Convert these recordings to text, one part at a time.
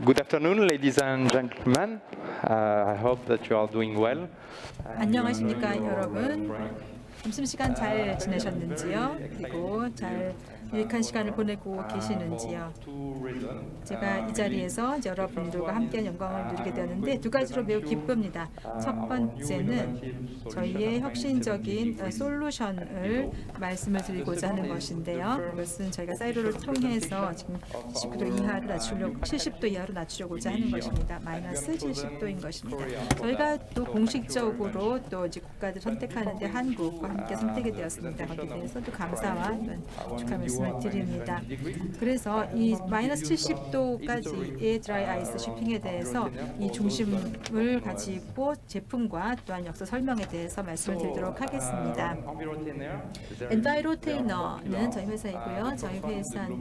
Good afternoon, ladies and gentlemen. I hope that you are doing well. 안녕하십니까 여러분. 점심시간 잘 지내셨는지요? 그리고 잘 유익한 시간을 보내고 계시는지요? 제가 이 자리에서 여러분들과 함께한 영광을 누리게 되었는데 두 가지로 매우 기쁩니다. 첫 번째는 저희의 혁신적인 솔루션을 말씀을 드리고자 하는 것인데요. 그것은 저희가 사이로를 통해서 지금 79도 이하를 낮추려고 70도 이하로 낮추려고자 하는 것입니다. 마이너스 70도인 것입니다. 저희가 또 공식적으로 또 이제 국가들 선택하는데 한국과 함께 선택이 되었습니다. 거기에 대해서 또 감사와 축하 말씀을 드립니다. 그래서 이 마이너스 70도까지의 드라이 아이스 쉬핑에 대해서 이 중심을 가지고 제품과 또한 역사 설명에 대해서 말씀을 드리도록 하겠습니다. 엔바이로테이너는 저희 회사이고요. 저희 회사는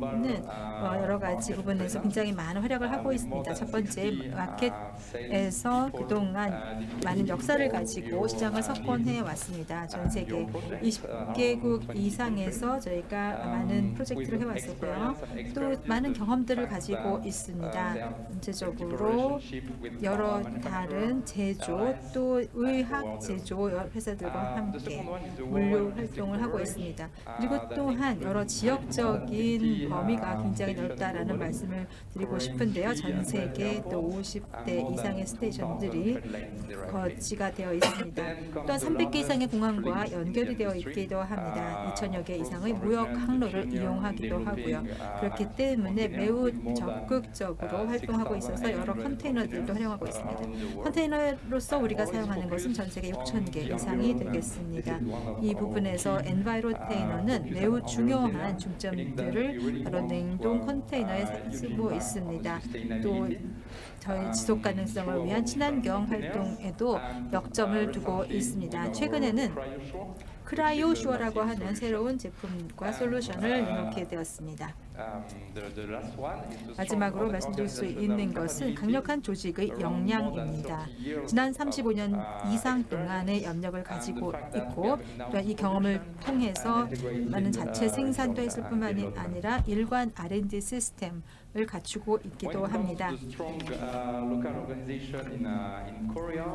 여러 가지 부분에서 굉장히 많은 활약을 하고 있습니다. 첫 번째, 마켓에서 그동안 많은 역사를 가지고 시장을 석권해 왔습니다. 전 세계 20개국 이상에서 저희가 많은 프로젝트를 해왔었고요. 또 많은 경험들을 가지고 있습니다. 전체적으로 여러 다른 제조 또 의학 제조 회사들과 함께 물류 활동을 하고 있습니다. 그리고 또한 여러 지역적인 범위가 굉장히 넓다라는 말씀을 드리고 싶은데요. 전 세계 또 50대 이상의 스테이션들이 거치가 되어 있습니다. 또한 300개 이상의 공항과 연결이 되어 있기도 합니다. 2,000여 개 이상의 무역 항로를 이용하기도 하고요. 그렇기 때문에 매우 적극적으로 활동하고 있어서 여러 컨테이너들도 활용하고 있습니다. 컨테이너로서 우리가 사용하는 것은 전 세계 6,000개 이상이 되겠습니다. 이 부분에서 엔바이로테이너는 매우 중요한 중점들을 바로 냉동 컨테이너에 쓰고 있습니다. 또 저희 지속 가능성을 위한 친환경 활동에도 역점을 두고 있습니다. 최근에는 크라이오슈어라고 하는 새로운 제품과 솔루션을 내놓게 되었습니다. 마지막으로 말씀드릴 수 있는 것은 강력한 조직의 역량입니다. 지난 35년 이상 동안의 염력을 가지고 있고 또한 이 경험을 통해서 많은 자체 생산도 했을 뿐만이 아니라 일관 R&D 시스템을 갖추고 있기도 합니다.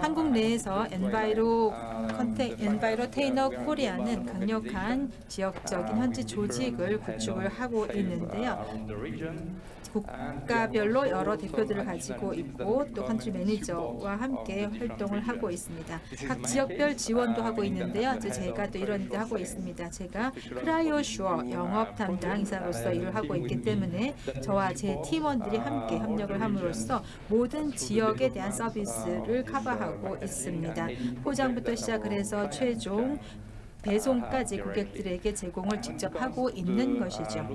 한국 내에서 엔바이로테이너 코리아는 강력한 지역적인 현지 조직을 구축을 하고 있는데요. 국가별로 여러 대표들을 가지고 있고 또 컨트리 매니저와 함께 활동을 하고 있습니다. 각 지역별 지원도 하고 있는데요. 제가 또 이런 일을 하고 있습니다. 제가 크라이오슈어 영업 담당 이사로서 일을 하고 있기 때문에 저와 제 팀원들이 함께 협력을 함으로써 모든 지역에 대한 서비스를 커버하고 있습니다. 포장부터 시작을 해서 최종 배송까지 고객들에게 제공을 직접 하고 있는 것이죠.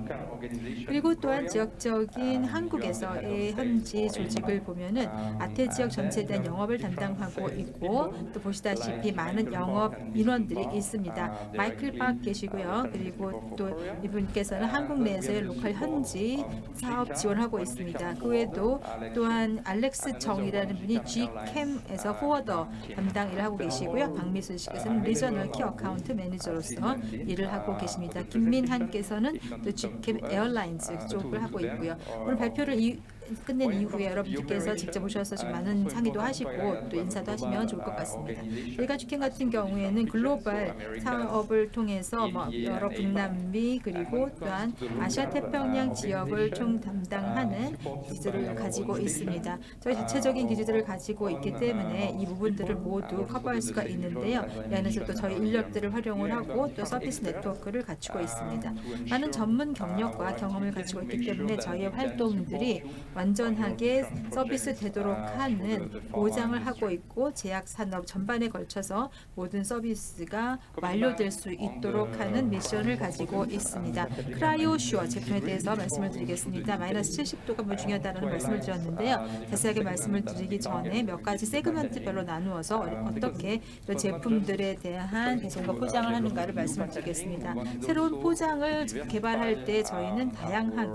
그리고 또한 지역적인 한국에서의 현지 조직을 보면은 아태 지역 전체에 대한 영업을 담당하고 있고 또 보시다시피 많은 영업 인원들이 있습니다. 마이클 박 계시고요. 그리고 또 이분께서는 한국 내에서의 로컬 현지 사업 지원하고 있습니다. 그 외에도 또한 알렉스 정이라는 분이 Gcam에서 포워더 담당 일을 하고 계시고요. 박미순 씨께서는 리저널 키 어카운트 매니저로서 일을 하고 계십니다. 김민한께서는 또 Gcam 에어라인즈 쪽을 하고 있고요. 오늘 발표를 끝낸 이후에 여러분들께서 직접 오셔서 좀 많은 상의도 하시고 또 인사도 하시면 좋을 것 같습니다. 저희가 Gcam 같은 경우에는 글로벌 사업을 통해서 여러 북남미 그리고 또한 아시아 태평양 지역을 총 담당하는 기술을 가지고 있습니다. 저희 자체적인 기술들을 가지고 있기 때문에 이 부분들을 모두 커버할 수가 있는데요. 이 안에서 또 저희 인력들을 활용을 하고 또 서비스 네트워크를 갖추고 있습니다. 많은 전문 경력과 경험을 가지고 있기 때문에 저희의 활동들이 완전하게 서비스 되도록 하는 보장을 하고 있고 제약 산업 전반에 걸쳐서 모든 서비스가 완료될 수 있도록 하는 미션을 가지고 있습니다. 크라이오슈어 제품에 대해서 말씀을 드리겠습니다. 마이너스 70도가 매우 중요하다는 말씀을 드렸는데요. 자세하게 말씀을 드리기 전에 몇 가지 세그먼트별로 나누어서 어떻게 이런 제품들에 대한 배송과 포장을 하는가를 말씀을 드리겠습니다. 새로운 포장을 개발할 때 저희는 다양한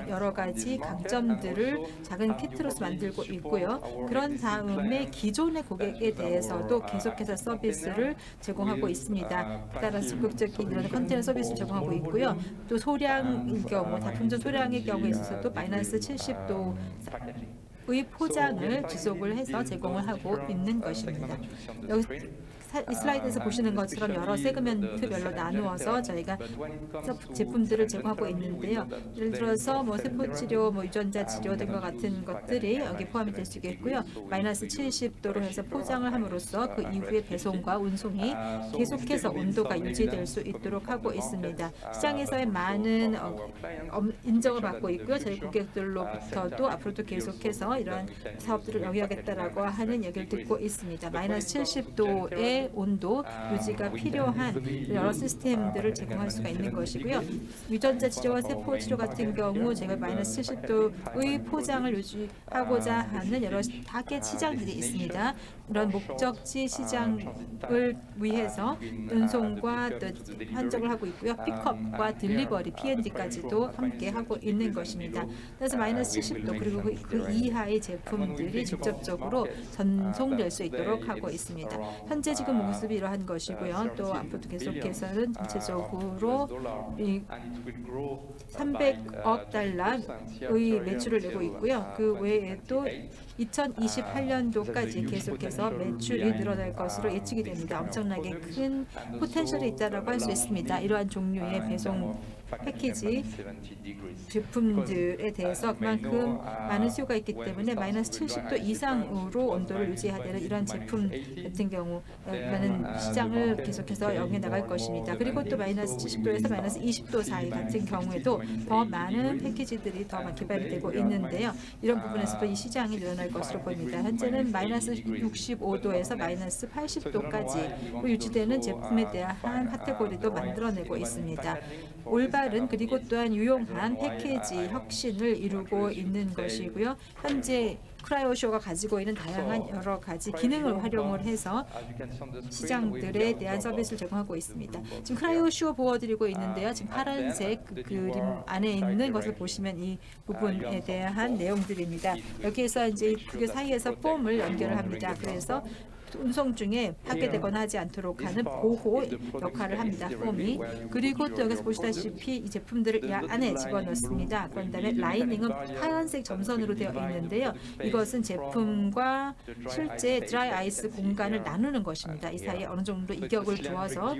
여러 가지 강점 제품들을 작은 키트로서 만들고 있고요. 그런 다음에 기존의 고객에 대해서도 계속해서 서비스를 제공하고 있습니다. 따라서 적극적인 이런 컨테이너 서비스를 제공하고 있고요. 또 소량일 경우, 다품종 소량의 경우에 있어서도 마이너스 70도 의 포장을 지속을 해서 제공을 하고 있는 것입니다. 여기 이 슬라이드에서 보시는 것처럼 여러 세그멘트별로 나누어서 저희가 제품들을 제공하고 있는데요. 예를 들어서 세포치료, 유전자 치료 등과 같은 것들이 여기 포함이 될 수 있겠고요. 마이너스 70도로 해서 포장을 함으로써 그 이후에 배송과 운송이 계속해서 온도가 유지될 수 있도록 하고 있습니다. 시장에서의 많은 인정을 받고 있고요. 저희 고객들로부터도 앞으로도 계속해서 이러한 사업들을 영위하겠다라고 하는 얘기를 듣고 있습니다. 마이너스 70도의 온도 유지가 필요한 여러 시스템들을 제공할 수가 있는 것이고요. 유전자 치료와 세포 치료 같은 경우 저희가 마이너스 70도의 포장을 유지하고자 하는 여러 타겟 시장들이 있습니다. 이런 목적지 시장을 위해서 운송과 한정을 하고 있고요. 픽업과 딜리버리, P&D까지도 함께 하고 있는 것입니다. 그래서 마이너스 70도 그리고 그 이하의 제품들이 직접적으로 전송될 수 있도록 하고 있습니다. 현재 지금 모습이 이러한 것이고요. 또 앞으로도 계속해서는 전체적으로 300억 달러의 매출을 내고 있고요. 그 외에도 2028년도까지 계속해서 매출이 늘어날 것으로 예측이 됩니다. 엄청나게 큰 포텐셜이 있다고 할 수 있습니다. 이러한 종류의 배송 패키지 제품들에 대해서 그만큼 많은 수요가 있기 때문에 마이너스 70도 이상으로 온도를 유지해야 되는 이런 제품 같은 경우 많은 시장을 계속해서 영위해 나갈 것입니다. 그리고 또 마이너스 70도에서 마이너스 20도 사이 같은 경우에도 더 많은 패키지들이 더 개발이 되고 있는데요. 이런 부분에서도 이 시장이 늘어날 것으로 보입니다. 현재는 마이너스 65도에서 마이너스 80도까지 유지되는 제품에 대한 카테고리도 만들어내고 있습니다. 올바른 그리고 또한 유용한 패키지 혁신을 이루고 있는 것이고요. 현재 크라이오쇼가 가지고 있는 다양한 여러 가지 기능을 활용을 해서 시장들에 대한 서비스를 제공하고 있습니다. 지금 크라이오쇼 보여드리고 있는데요. 지금 파란색 그림 안에 있는 것을 보시면 이 부분에 대한 내용들입니다. 여기에서 이제 그 사이에서 폼을 연결을 합니다. 그래서 운송 중에 파괴되거나 하지 않도록 하는 보호 역할을 합니다. 폼이. 그리고 또 여기서 보시다시피 이 제품들을 이 안에 집어넣습니다. 그런 다음에 라이닝은 파란색 점선으로 되어 있는데요. 이것은 제품과 실제 드라이 아이스 공간을 나누는 것입니다. 이 사이에 어느 정도 이격을 두어서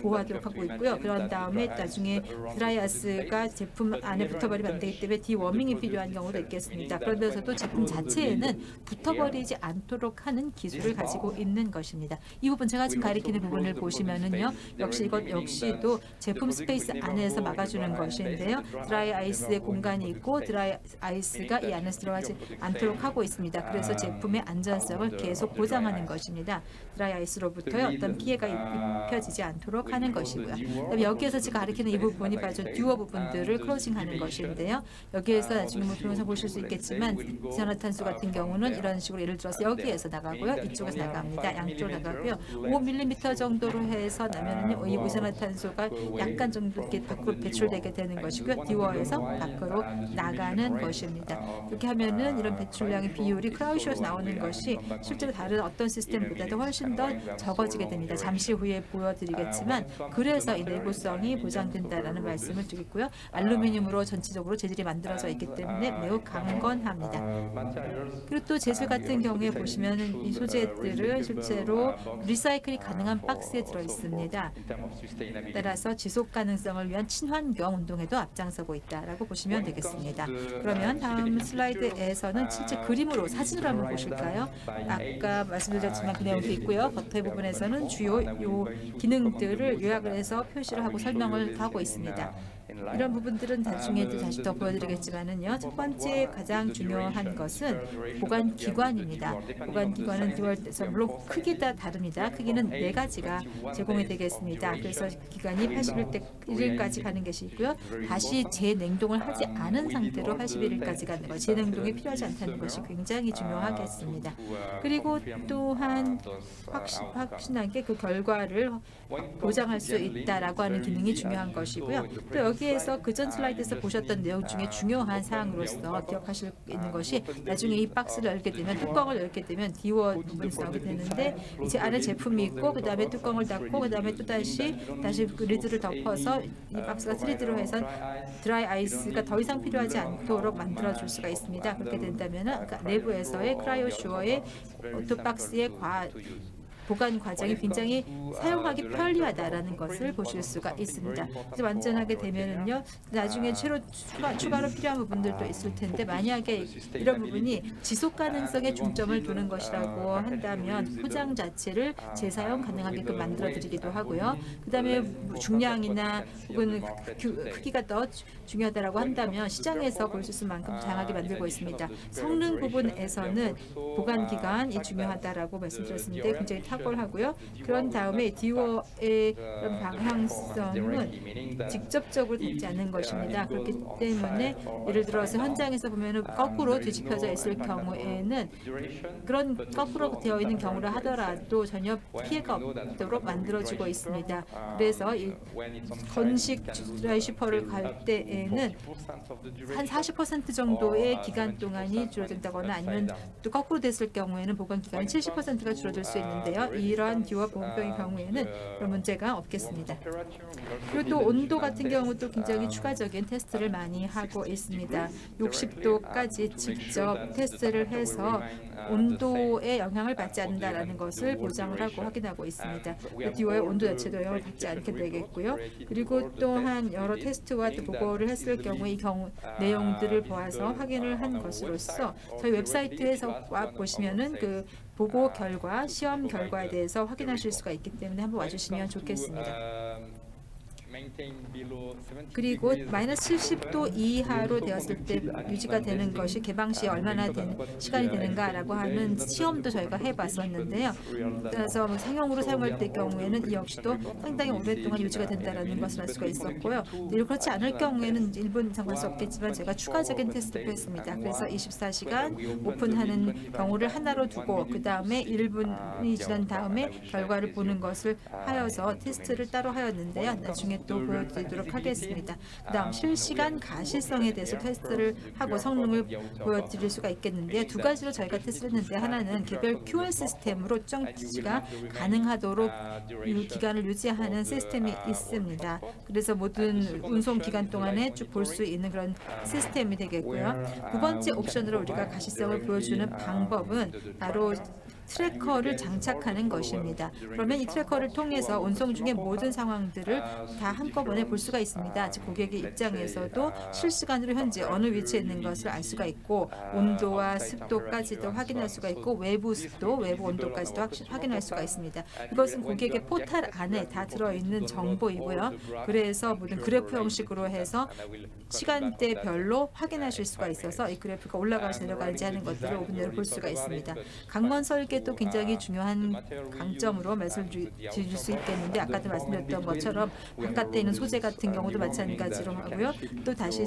보호하도록 하고 있고요. 그런 다음에 나중에 드라이 아이스가 제품 안에 붙어버리면 안 되기 때문에 디워밍이 필요한 경우도 있겠습니다. 그런데서도 제품 자체에는 붙어버리지 않도록 하는 기술을 가지고 있는 것입니다. 이 부분 제가 지금 가리키는 부분을 보시면은요, 역시 이것 역시도 제품 스페이스 안에서 막아주는 것인데요. 드라이 아이스의 공간이 있고 드라이 아이스가 이 안에서 들어가지 않도록 하고 있습니다. 그래서 제품의 안전성을 계속 보장하는 것입니다. 드라이 아이스로부터의 어떤 피해가 입혀지지 않도록 하는 것이고요. 그다음에 여기에서 제가 가리키는 이 부분이 바로 듀어 부분들을 클로징하는 것인데요. 여기에서 나중에 동영상 보실 수 있겠지만 이산화탄소 같은 경우는 이런 식으로 예를 들어서 여기에서 나가고요, 이쪽에서 나갑니다. 양쪽으로 나가고요. 5mm 정도로 해서 나면은요, 이 이산화탄소가 약간 좀 이렇게 밖으로 배출되게 되는 것이고요. 디워에서 밖으로 나가는 것입니다. 이렇게 하면은 이런 배출량의 비율이 크라우쇼에서 나오는 것이 실제로 다른 어떤 시스템보다도 훨씬 더 적어지게 됩니다. 잠시 후에 보여드리겠지만 그래서 이 내구성이 보장된다라는 말씀을 드리고요. 알루미늄으로 전체적으로 재질이 만들어져 있기 때문에 매우 강건합니다. 그리고 또 재질 같은 경우에 보시면은 이 소재들을 실제로 리사이클이 가능한 박스에 들어 있습니다. 따라서 지속 가능성을 위한 친환경 운동에도 앞장서고 있다라고 보시면 되겠습니다. 그러면 다음 슬라이드에서는 실제 그림으로 사진으로 한번 보실까요? 아까 말씀드렸지만 그 내용도 있고요. 겉에 부분에서는 주요 기능들을 요약을 해서 표시를 하고 설명을 하고 있습니다. 이런 부분들은 나중에도 다시 더 보여드리겠지만은요. 첫 번째 가장 중요한 것은 보관 기관입니다. 보관 기관은 듀얼에서 물론 크기가 다릅니다. 크기는 4가지가 제공이 되겠습니다. 그래서 기간이 81일까지 가는 것이 있고요. 다시 재냉동을 하지 않은 상태로 81일까지 가는 것, 재냉동이 필요하지 않다는 것이 굉장히 중요하겠습니다. 그리고 또한 확신하게 그 결과를 보장할 수 있다라고 하는 기능이 중요한 것이고요. 또 여기에서 그전 슬라이드에서 보셨던 내용 중에 중요한 사항으로서 기억하실 있는 것이 나중에 이 박스를 열게 되면 뚜껑을 열게 되면 디워 부분이 나오게 되는데 이제 안에 제품이 있고 그 다음에 뚜껑을 닫고 그 다음에 또 다시 그 리드를 덮어서 이 박스가 3D로 해서 드라이 아이스가 더 이상 필요하지 않도록 만들어줄 수가 있습니다. 그렇게 된다면 내부에서의 크라이오슈어의 오토박스의 보관 과정이 굉장히 사용하기 편리하다라는 것을 보실 수가 있습니다. 이제 완전하게 되면은요, 나중에 추가로 필요한 부분들도 있을 텐데 만약에 이런 부분이 지속 가능성에 중점을 두는 것이라고 한다면 포장 자체를 재사용 가능하게끔 만들어드리기도 하고요. 그다음에 중량이나 혹은 크기가 더 중요하다라고 한다면 시장에서 볼 수 있을 만큼 다양하게 만들고 있습니다. 성능 부분에서는 보관 기간이 중요하다라고 말씀드렸는데 굉장히 탁월하고요. 그런 다음에 디워의 그런 방향성은 직접적으로 닿지 않는 것입니다. 그렇기 때문에 예를 들어서 현장에서 보면 거꾸로 뒤집혀져 있을 경우에는 그런 거꾸로 되어 있는 경우라 하더라도 전혀 피해가 없도록 만들어지고 있습니다. 그래서 이 건식 드라이 슈퍼를 갈 때에는 한 40% 정도의 기간 동안이 줄어든다거나 아니면 또 거꾸로 됐을 경우에는 보관 기간이 70%가 줄어들 수 있는데요. 이러한 디워 보온병의 경우에는 그런 문제가 없겠습니다. 그리고 또 온도 같은 경우도 굉장히 추가적인 테스트를 많이 하고 있습니다. 60도까지 직접 테스트를 해서 온도에 영향을 받지 않는다라는 것을 보장을 하고 확인하고 있습니다. 디워의 온도 자체도 영향을 받지 않게 되겠고요. 그리고 또한 여러 테스트와 또 보고를 했을 경우에 이 내용들을 보아서 확인을 한 것으로서 저희 웹사이트에서 보시면은 그 보고 결과, 시험 결과에 대해서 확인하실 수가 있기 때문에 한번 와주시면 좋겠습니다. 그리고 마이너스 70도 이하로 되었을 때 유지가 되는 것이 개방 시에 얼마나 시간이 되는가라고 하는 시험도 저희가 해봤었는데요. 그래서 상용으로 사용할 때 경우에는 이 역시도 상당히 오랫동안 유지가 된다는 것을 알 수가 있었고요. 그렇지 않을 경우에는 1분 상관수 없겠지만 제가 추가적인 테스트를 했습니다. 그래서 24시간 오픈하는 경우를 하나로 두고 그 다음에 1분이 지난 다음에 결과를 보는 것을 하여서 테스트를 따로 하였는데요. 나중에 또 보여드리도록 하겠습니다. 그 다음 실시간 가시성에 대해서 테스트를 하고 성능을 보여드릴 수가 있겠는데요. 두 가지로 저희가 테스트를 했는데 하나는 개별 QR 시스템으로 정지가 가능하도록 이 기간을 유지하는 시스템이 있습니다. 그래서 모든 운송 기간 동안에 쭉 볼 수 있는 그런 시스템이 되겠고요. 두 번째 옵션으로 우리가 가시성을 보여주는 방법은 바로 트래커를 장착하는 것입니다. 그러면 이 트래커를 통해서 운송 중의 모든 상황들을 다 한꺼번에 볼 수가 있습니다. 즉 고객의 입장에서도 실시간으로 현재 어느 위치에 있는 것을 알 수가 있고 온도와 습도까지도 확인할 수가 있고 외부 습도, 외부 온도까지도 확인할 수가 있습니다. 이것은 고객의 포털 안에 다 들어있는 정보이고요. 그래서 모든 그래프 형식으로 해서 시간대별로 확인하실 수가 있어서 이 그래프가 올라가서 내려가는지 하는 것들을 5분 내로 볼 수가 있습니다. 강건 설계도 굉장히 중요한 강점으로 말씀드릴 수 있겠는데 아까도 말씀드렸던 것처럼 바깥에 있는 소재 같은 경우도 마찬가지로 하고요. 또 다시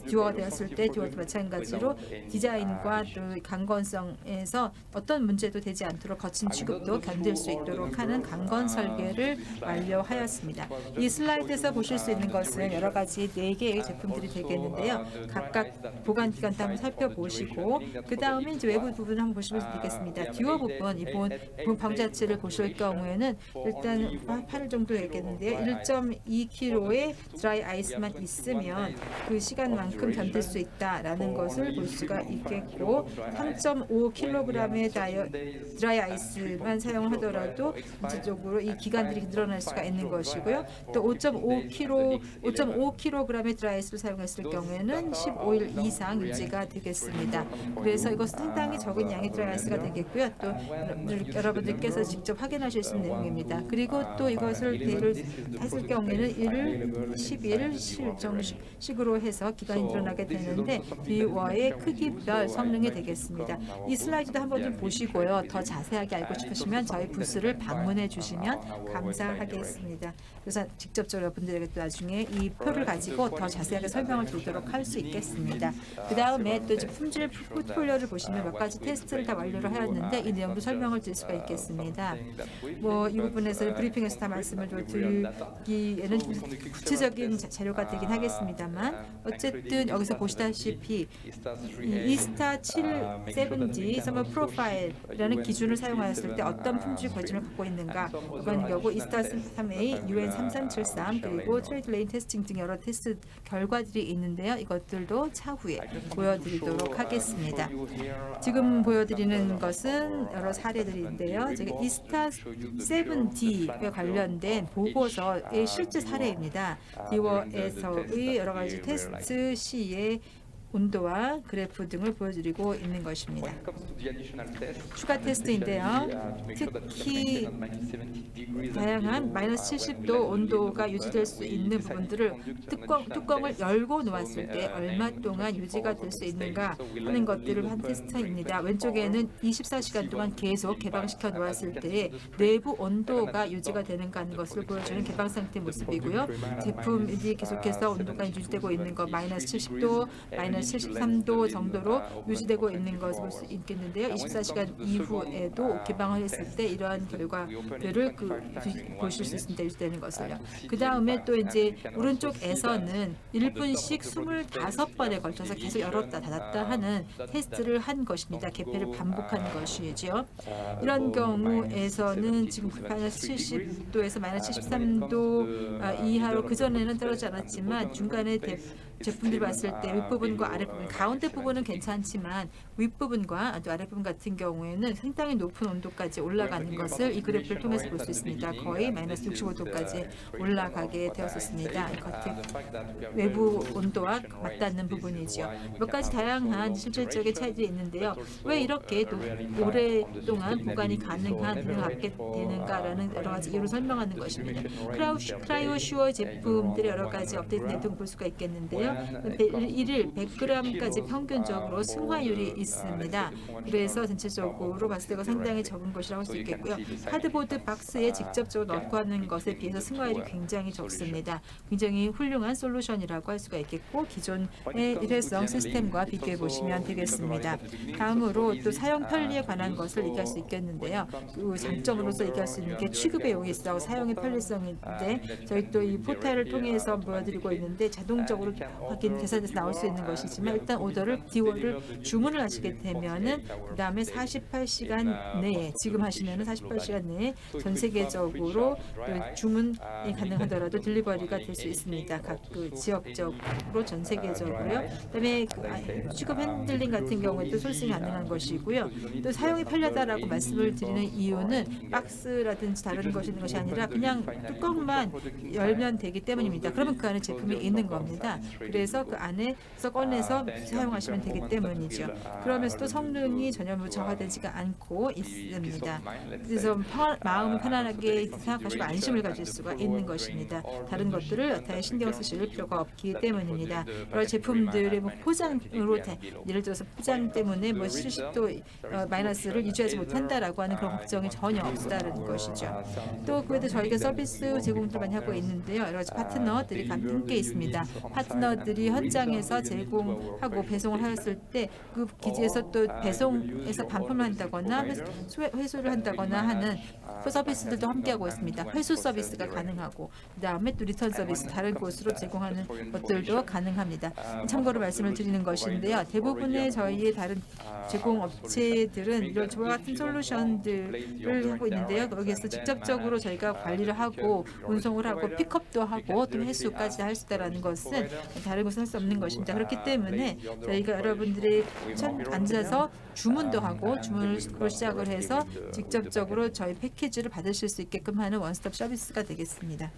디워가 되었을 때 디워도 마찬가지로 디자인과 또 강건성에서 어떤 문제도 되지 않도록 거친 취급도 견딜 수 있도록 하는 강건 설계를 완료하였습니다. 이 슬라이드에서 보실 수 있는 것은 여러 가지 4개의 제품들이 되겠는데요. 각각 보관 기간도 한번 살펴보시고 그 다음에 이제 외부 부분을 한번 보시면 되겠습니다. 디워 부분, 이 부분 방 자체를 보실 경우에는 일단 8일 정도 되겠는데요. 1.2kg의 드라이 아이스만 있으면 그 시간만큼 견딜 수 있다라는 것을 볼 수가 있겠고 3.5kg의 드라이 아이스만 사용하더라도 전체적으로 이 기간들이 늘어날 수가 있는 것이고요. 또 5.5kg의 드라이 아이스를 사용했을 경우에는 15일 이상 유지가 되겠습니다. 그래서 이것은 상당히 적은 양의 드라이 아이스가 되겠고요. 또 여러분들께서 직접 확인하실 수 있는 내용입니다. 그리고 또 이것을 대를 했을 경우에는 1일, 10일 정식으로 해서 기간이 늘어나게 되는데 디워의 크기별 성능이 되겠습니다. 이 슬라이드도 한번 좀 보시고요. 더 자세하게 알고 싶으시면 저희 부스를 방문해 주시면 감사하겠습니다. 그래서 직접적으로 여러분들에게 또 나중에 이 표를 가지고 더 자세하게 설명을 드리도록 할 수 있겠습니다. 그 다음에 또 이제 품질 포트폴리오를 보시면 몇 가지 테스트를 다 완료를 하였는데 있는데 이 내용도 설명을 드릴 수가 있겠습니다. 뭐 이 부분에서 브리핑에서 다 말씀을 드리기에는 좀 구체적인 자료가 되긴 하겠습니다만 어쨌든 여기서 보시다시피 이 이스타 770 서머 프로파일이라는 기준을 사용하였을 때 어떤 품질 과정을 갖고 있는가, 이번 경우 이스타 3A, UN 3373 그리고 트레이드 레인 테스팅 등 여러 테스트 결과들이 있는데요. 이것들도 차후에 보여드리도록 하겠습니다. 지금 보여드리는 것은 여러 사례들인데요. 제가 이스타 7D에 관련된 보고서의 실제 사례입니다. 디워에서의 여러 가지 테스트 시의 온도와 그래프 등을 보여드리고 있는 것입니다. 추가 테스트인데요. 특히 다양한 마이너스 70도 온도가 유지될 수 있는 부분들을 뚜껑을 열고 놓았을 때 얼마 동안 유지가 될 수 있는가 하는 것들을 한 테스트입니다. 왼쪽에는 24시간 동안 계속 개방시켜 놓았을 때 내부 온도가 유지가 되는가 하는 것을 보여주는 개방 상태 모습이고요. 제품이 계속해서 온도가 유지되고 있는 것 마이너스 70도, 마이너스 73도 정도로 유지되고 있는 것을 볼 수 있겠는데요. 24시간 이후에도 개방을 했을 때 이러한 결과들을 보실 수 있습니다. 유지되는 것을요. 그 다음에 또 이제 오른쪽에서는 1분씩 25번에 걸쳐서 계속 열었다 닫았다 하는 테스트를 한 것입니다. 개폐를 반복하는 것이죠. 이런 경우에서는 지금 마이너스 70도에서 마이너스 73도 이하로 그전에는 떨어지지 않았지만 중간에 제품들 봤을 때 윗부분과 아랫부분, 가운데 부분은 괜찮지만 윗부분과 또 아랫부분 같은 경우에는 상당히 높은 온도까지 올라가는 것을 이 그래프를 통해서 볼 수 있습니다. 거의 마이너스 65도까지 올라가게 되었었습니다. 외부 온도와 맞닿는 부분이죠. 몇 가지 다양한 실질적인 차이들이 있는데요. 왜 이렇게 오랫동안 보관이 가능한 기능을 갖게 되는가라는 여러 가지 이유를 설명하는 것입니다. 크라이오슈어 제품들의 여러 가지 업데이트 내용을 볼 수가 있겠는데요. 1일 100g까지 평균적으로 승화율이 있습니다. 그래서 전체적으로 봤을 때가 상당히 적은 것이라고 할 수 있겠고요. 카드보드 박스에 직접적으로 넣고 하는 것에 비해서 승화율이 굉장히 적습니다. 굉장히 훌륭한 솔루션이라고 할 수가 있겠고 기존의 일회성 시스템과 비교해 보시면 되겠습니다. 다음으로 또 사용 편리에 관한 것을 얘기할 수 있겠는데요. 그 장점으로서 얘기할 수 있는 게 취급의 용이 있어 사용의 편리성인데 저희 또 이 포탈을 통해서 보여드리고 있는데 자동적으로 확인 계산돼서 나올 수 있는 것이지만 일단 오더를 디워를 주문을 하시게 되면은 그 다음에 48시간 내에 지금 하시면은 48시간 내에 전 세계적으로 주문이 가능하더라도 딜리버리가 될 수 있습니다. 각 그 지역적으로 전 세계적으로요. 그다음에 취급 핸들링 같은 경우에도 솔싱이 가능한 것이고요. 또 사용이 편리하다라고 말씀을 드리는 이유는 박스라든지 다른 것이 있는 것이 아니라 그냥 뚜껑만 열면 되기 때문입니다. 그러면 그 안에 제품이 있는 겁니다. 그래서 그 안에서 꺼내서 사용하시면 되기 때문이죠. 그러면서도 성능이 전혀 저하되지가 않고 있습니다. 그래서 마음을 편안하게 생각하시고 안심을 가질 수가 있는 것입니다. 다른 것들을 여타에 신경 쓰실 필요가 없기 때문입니다. 여러 제품들의 포장으로 예를 들어서 포장 때문에 70도 마이너스를 유지하지 못한다라고 하는 그런 걱정이 전혀 없다는 것이죠. 또 그 외에도 저희가 서비스 제공들 많이 하고 있는데요. 여러 가지 파트너들이 함께 있습니다. 파트너들이 현장에서 제공하고 배송을 하였을 때 그 기지에서 또 배송에서 반품을 한다거나 회수를 한다거나 하는 서비스들도 함께하고 있습니다. 회수 서비스가 가능하고 그다음에 또 리턴 서비스 다른 곳으로 제공하는 것들도 가능합니다. 참고로 말씀을 드리는 것인데요. 대부분의 저희의 다른 제공 업체들은 이런 저와 같은 솔루션들을 하고 있는데요. 거기에서 직접적으로 저희가 관리를 하고 운송을 하고 픽업도 하고 또 회수까지 할 수 있다는 것은 다른 곳은 할 수 없는 것입니다. 그렇기 때문에 저희가 여러분들이 앉아서 주문도 하고 주문으로 시작을 해서 직접적으로 저희 패키지를 받으실 수 있게끔 하는 원스톱 서비스가 되겠습니다.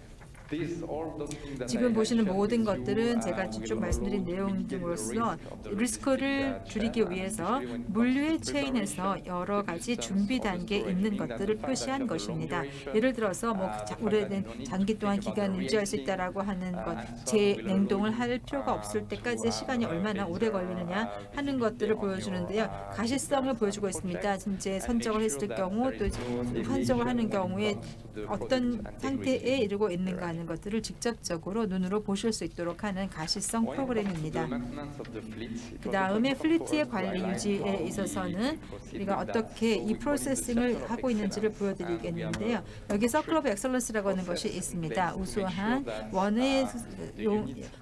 지금 보시는 모든 것들은 제가 쭉 말씀드린 내용 등으로서 리스크를 줄이기 위해서 물류의 체인에서 여러 가지 준비 단계에 있는 것들을 표시한 것입니다. 예를 들어서 오래된 장기 동안 기간을 유지할 수 있다라고 하는 것, 재냉동을 할 필요가 없을 때까지 시간이 얼마나 오래 걸리느냐 하는 것들을 보여주는데요. 가시성을 보여주고 있습니다. 이제 선적을 했을 경우 또 환송을 하는 경우에 어떤 상태에 이르고 있는가 하는 되는 것들을 직접적으로 눈으로 보실 수 있도록 하는 가시성 프로그램입니다. 그 다음에 플리트의 관리 유지에 있어서는 우리가 어떻게 이 프로세싱을 하고 있는지를 보여드리겠는데요. 여기 서클 오브 엑셀런스라고 하는 것이 있습니다. 우수한 원의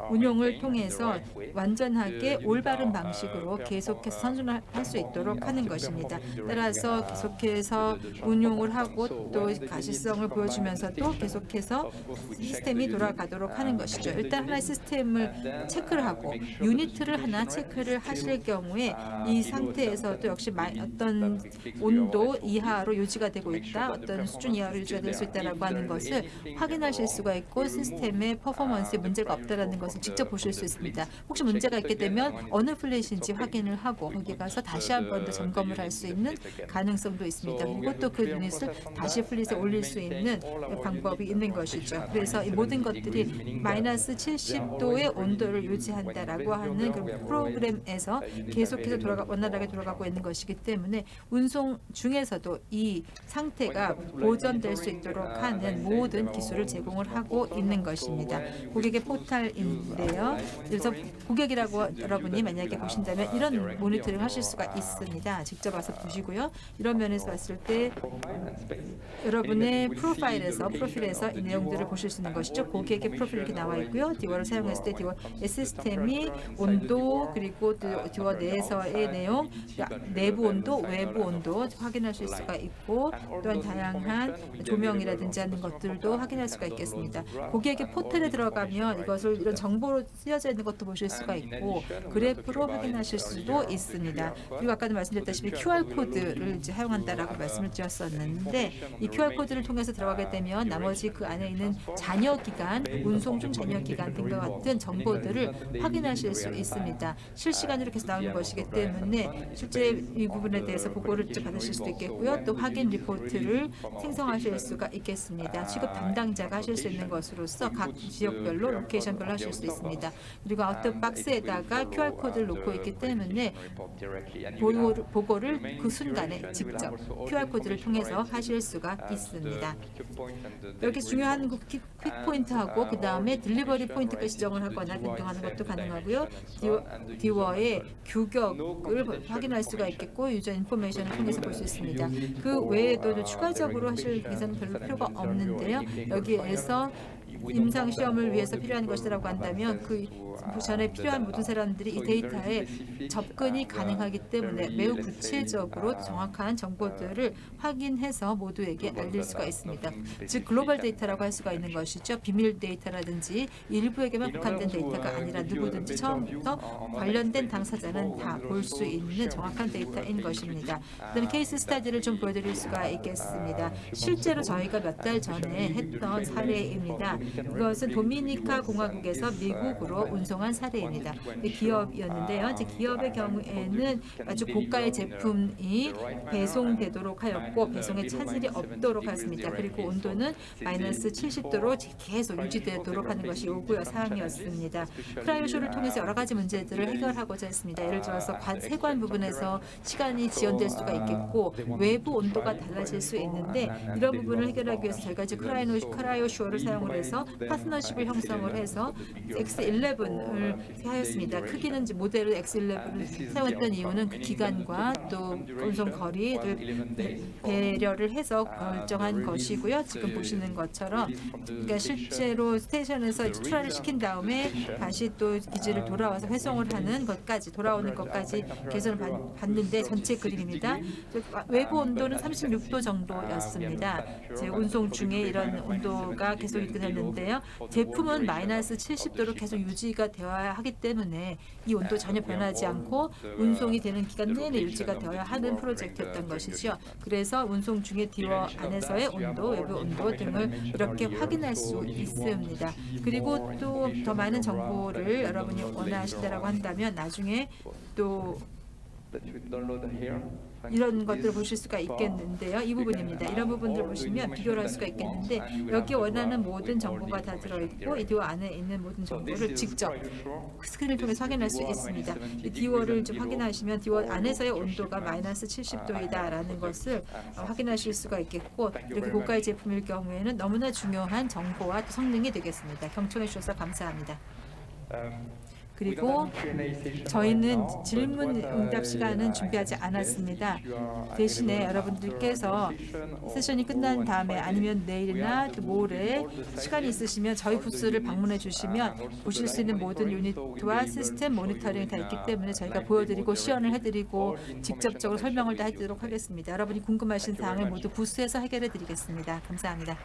운용을 통해서 완전하게 올바른 방식으로 계속해서 선순환할 수 있도록 하는 것입니다. 따라서 계속해서 운용을 하고 또 가시성을 보여주면서도 계속해서 시스템이 돌아가도록 하는 것이죠. 일단 하나의 시스템을 체크를 하고 유니트를 하나 체크를 하실 경우에 이 상태에서도 역시 어떤 온도 이하로 유지가 되고 있다, 어떤 수준 이하로 유지가 될 수 있다라고 하는 것을 확인하실 수가 있고 시스템의 퍼포먼스에 문제가 없다라는 것을 직접 보실 수 있습니다. 혹시 문제가 있게 되면 어느 플랫인지 확인을 하고 거기 가서 다시 한 번 더 점검을 할 수 있는 가능성도 있습니다. 그리고 또 그 유닛을 다시 플랫에 올릴 수 있는 방법이 있는 것이죠. 그래서 이 모든 것들이 마이너스 70도의 온도를 유지한다라고 하는 그 프로그램에서 계속해서 원활하게 돌아가고 있는 것이기 때문에 운송 중에서도 이 상태가 보존될 수 있도록 하는 모든 기술을 제공을 하고 있는 것입니다. 고객의 포탈인데요. 그래서 고객이라고 여러분이 만약에 보신다면 이런 모니터링 하실 수가 있습니다. 직접 와서 보시고요. 이런 면에서 봤을 때 여러분의 프로필에서 이 내용들을 보실 수 있는 것이죠. 고객의 프로필이 이렇게 나와 있고요. 디워를 사용했을 때 디워 시스템이 온도 그리고 디워 내에서의 내용, 내부 온도, 외부 온도 확인하실 수가 있고 또한 다양한 조명이라든지 하는 것들도 확인할 수가 있겠습니다. 고객의 포털에 들어가면 이것을 이런 정보로 쓰여져 있는 것도 보실 수가 있고 그래프로 확인하실 수도 있습니다. 그리고 아까도 말씀드렸다시피 QR 코드를 이제 사용한다라고 말씀을 드렸었는데 이 QR 코드를 통해서 들어가게 되면 나머지 그 안에 있는 잔여 기간, 운송 중 잔여 기간 등과 같은 정보들을 확인하실 수 있습니다. 실시간으로 계속 나오는 것이기 때문에 실제 이 부분에 대해서 보고를 받으실 수도 있겠고요. 또 확인 리포트를 생성하실 수가 있겠습니다. 취급 담당자가 하실 수 있는 것으로서 각 지역별로 로케이션별로 하실 수 있습니다. 그리고 아웃박스에다가 QR 코드를 놓고 있기 때문에 보고를 그 순간에 직접 QR 코드를 통해서 하실 수가 있습니다. 여기 중요한 퀵 포인트하고 그 다음에 딜리버리 포인트까지 지정을 하거나 변경하는 것도 가능하고요. 디워의 규격을 확인할 수가 있겠고 유저 인포메이션을 통해서 볼 수 있습니다. 그 외에도 추가적으로 하실 기사는 별로 필요가 없는데요. 여기에서 임상 시험을 위해서 필요한 것이라고 한다면 그 전에 필요한 모든 사람들이 이 데이터에 접근이 가능하기 때문에 매우 구체적으로 정확한 정보들을 확인해서 모두에게 알릴 수가 있습니다. 즉 글로벌 데이터라고 할 수가 있는 것이죠. 비밀 데이터라든지 일부에게만 국한된 데이터가 아니라 누구든지 처음부터 관련된 당사자는 다 볼 수 있는 정확한 데이터인 것입니다. 그다음에 케이스 스타디를 좀 보여드릴 수가 있겠습니다. 실제로 저희가 몇 달 전에 했던 사례입니다. 이것은 도미니카 공화국에서 미국으로 운송한 사례입니다. 기업이었는데요. 이제 기업의 경우에는 아주 고가의 제품이 배송되도록 하였고 배송에 차질이 없도록 하였습니다. 그리고 온도는 마이너스 70도로 계속 유지되도록 하는 것이 요구 사항이었습니다. 크라이오쇼를 통해서 여러 가지 문제들을 해결하고자 했습니다. 예를 들어서 세관 부분에서 시간이 지연될 수가 있겠고 외부 온도가 달라질 수 있는데 이런 부분을 해결하기 위해서 저희가 이제 크라이오쇼를 사용을 해서 파트너십을 형성을 해서 X11을 하였습니다. 크기는 이제 모델을 X11을 사용했던 이유는 그 기간과 또 운송 거리를 배려를 해서 결정한 것이고요. 지금 보시는 것처럼 그러니까 실제로 스테이션에서 출하를 시킨 다음에 다시 또 기지를 돌아와서 회송을 하는 것까지 돌아오는 것까지 개선을 받는데 전체 그림입니다. 외부 온도는 36도 정도였습니다. 운송 중에 이런 온도가 계속 유지됐는데요. 제품은 마이너스 70도로 계속 유지가 되어야 하기 때문에 이 온도 전혀 변하지 않고 운송이 되는 기간 내내 유지가 되어야 하는 프로젝트였던 것이죠. 그래서 운송 중에 디워 안에서의 온도, 외부 온도 등을 이렇게 확인할 수 있습니다. 그리고 또 더 많은 정보를 여러분이 원하신다고 한다면 나중에 또 이런 것들을 보실 수가 있겠는데요. 이 부분입니다. 이런 부분들을 보시면 비교를 할 수가 있겠는데 여기 원하는 모든 정보가 다 들어있고 이 디오 안에 있는 모든 정보를 직접 스크린을 통해서 확인할 수 있습니다. 이 디오를 좀 확인하시면 디오 안에서의 온도가 마이너스 70도이다라는 것을 확인하실 수가 있겠고 이렇게 고가의 제품일 경우에는 너무나 중요한 정보와 또 성능이 되겠습니다. 경청해 주셔서 감사합니다. 그리고 저희는 질문 응답 시간은 준비하지 않았습니다. 대신에 여러분들께서 세션이 끝난 다음에 아니면 내일이나 또 모레 시간이 있으시면 저희 부스를 방문해 주시면 보실 수 있는 모든 유니트와 시스템 모니터링이 다 있기 때문에 저희가 보여드리고 시연을 해드리고 직접적으로 설명을 다 해드리도록 하겠습니다. 여러분이 궁금하신 사항을 모두 부스에서 해결해 드리겠습니다. 감사합니다.